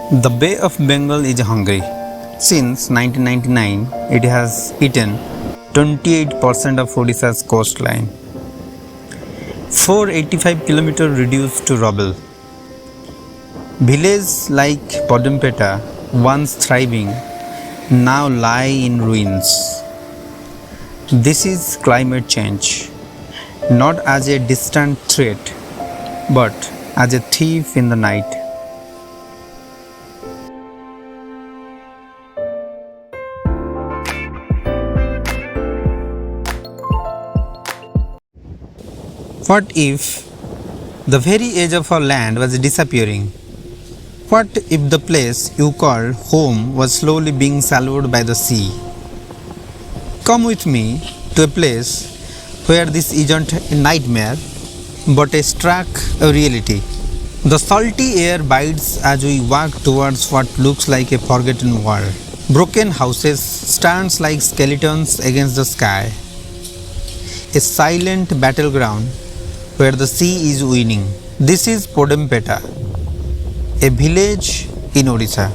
The Bay of Bengal is hungry. Since 1999, it has eaten 28% of Odisha's coastline. 485 km reduced to rubble. Villages like Podampeta, once thriving, now lie in ruins. This is climate change, not as a distant threat, but as a thief in the night. What if the very edge of our land was disappearing? What if the place you call home was slowly being swallowed by the sea? Come with me to a place where this isn't a nightmare but a stark reality. The salty air bites as we walk towards what looks like a forgotten world. Broken houses stand like skeletons against the sky. A silent battleground where the sea is winning. This is Podampeta, a village in Odisha.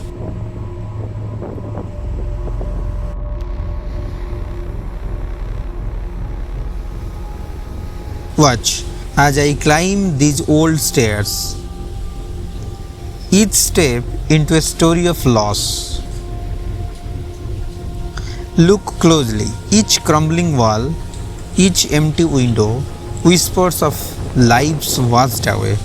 Watch as I climb these old stairs. Each step into a story of loss. Look closely. Each crumbling wall, each empty window, whispers of lives washed away.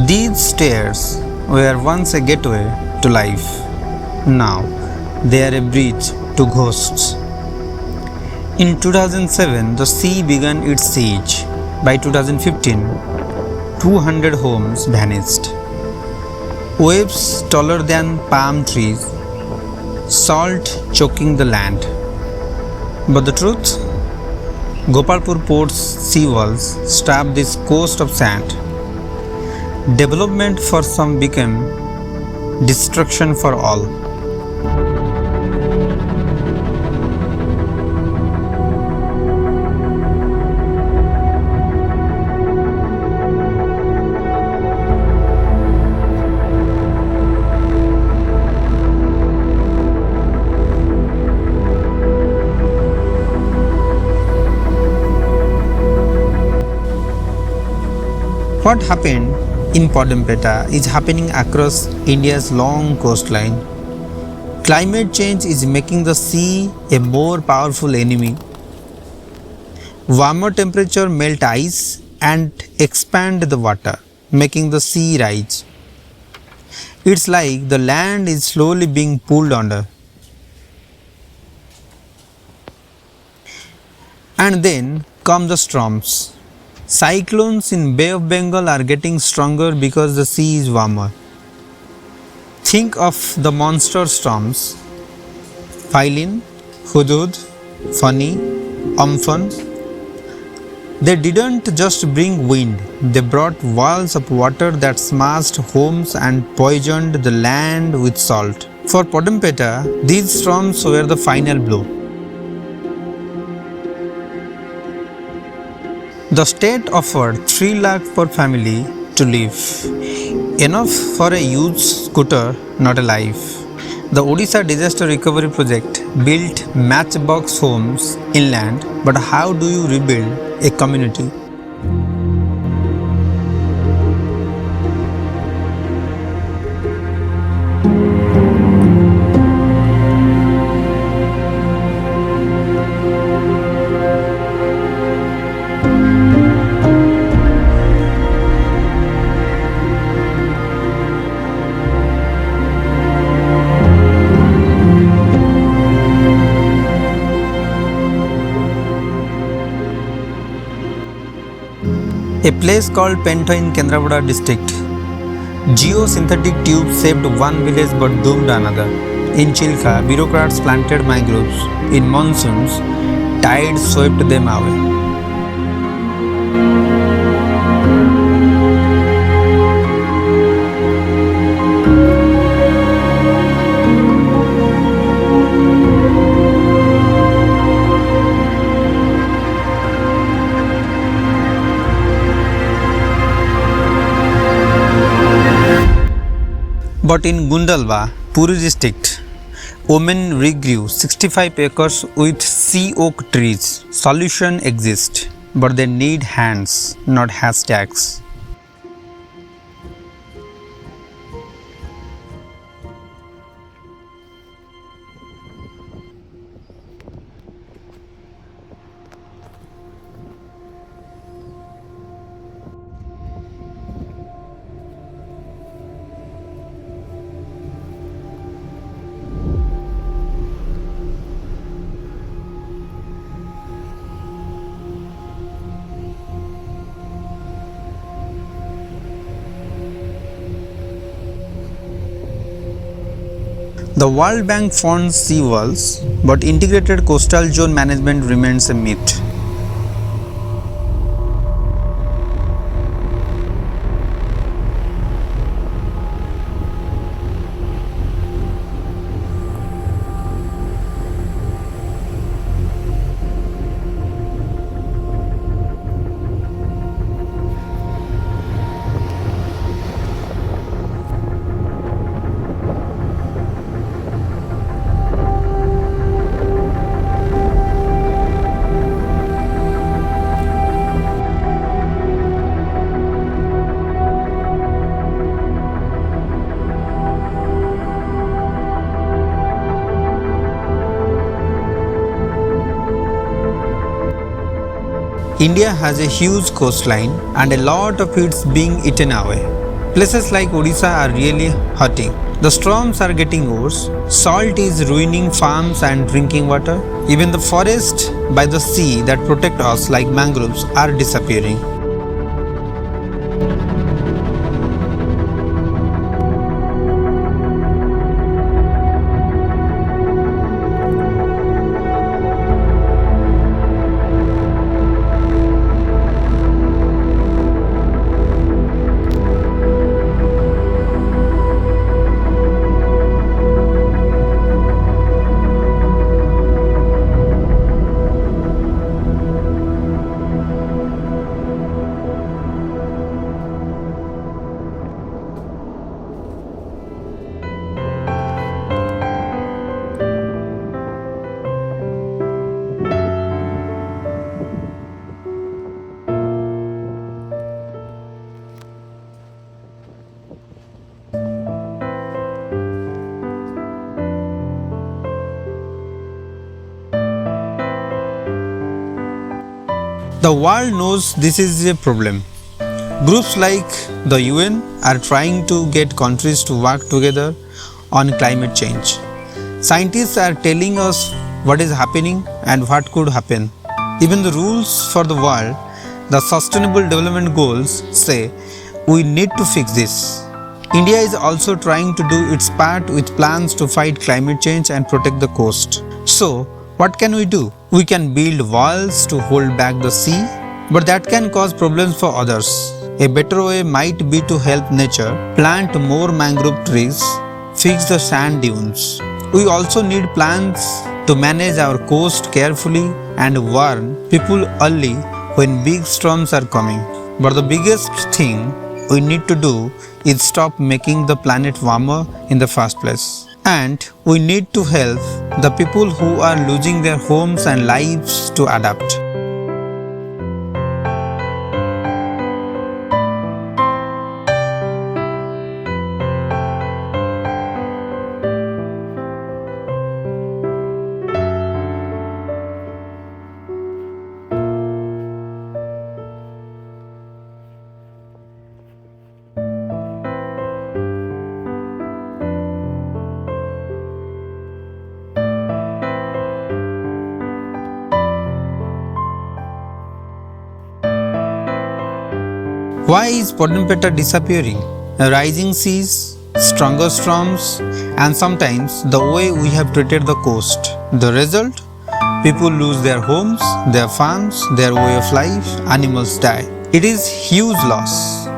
These stairs were once a gateway to life. Now they are a bridge to ghosts. In 2007, the sea began its siege. By 2015, 200 homes vanished. Waves taller than palm trees, salt choking the land. But the truth? Gopalpur Port's sea walls stab this coast of sand. Development for some became destruction for all. What happened in Podampeta is happening across India's long coastline. Climate change is making the sea a more powerful enemy. Warmer temperature melt ice and expand the water, making the sea rise. It's like the land is slowly being pulled under. And then come the storms. Cyclones in Bay of Bengal are getting stronger because the sea is warmer. Think of the monster storms: Phylline, Hudhud, Fani, Amphan. They didn't just bring wind, they brought walls of water that smashed homes and poisoned the land with salt. For Podampeta, these storms were the final blow. The state offered 3 lakh per family to live, enough for a used scooter, not a life. The Odisha Disaster Recovery Project built matchbox homes inland, but how do you rebuild a community? A place called Pento in Kendrapada district. Geosynthetic tubes saved one village but doomed another. In Chilka, bureaucrats planted mangroves. In monsoons, tide swept them away. But in Gundalwa, Puri district, women regrew 65 acres with sea oak trees. Solution exists, but they need hands, not hashtags. The World Bank funds seawalls, but integrated coastal zone management remains a myth. India has a huge coastline and a lot of it's being eaten away. Places like Odisha are really hurting. The storms are getting worse, salt is ruining farms and drinking water. Even the forests by the sea that protect us like mangroves are disappearing. The world knows this is a problem. Groups like the UN are trying to get countries to work together on climate change. Scientists are telling us what is happening and what could happen. Even the rules for the world, the Sustainable Development Goals say we need to fix this. India is also trying to do its part with plans to fight climate change and protect the coast. So, what can we do? We can build walls to hold back the sea, but that can cause problems for others. A better way might be to help nature, plant more mangrove trees, fix the sand dunes. We also need plans to manage our coast carefully and warn people early when big storms are coming. But the biggest thing we need to do is stop making the planet warmer in the first place. And we need to help the people who are losing their homes and lives to adapt. Why is Podampeta disappearing? Rising seas, stronger storms, and sometimes the way we have treated the coast. The result? People lose their homes, their farms, their way of life, animals die. It is huge loss.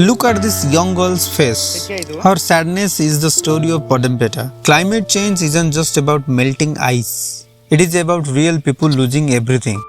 Look at this young girl's face. Her sadness is the story of Podampeta. Climate change isn't just about melting ice. It is about real people losing everything.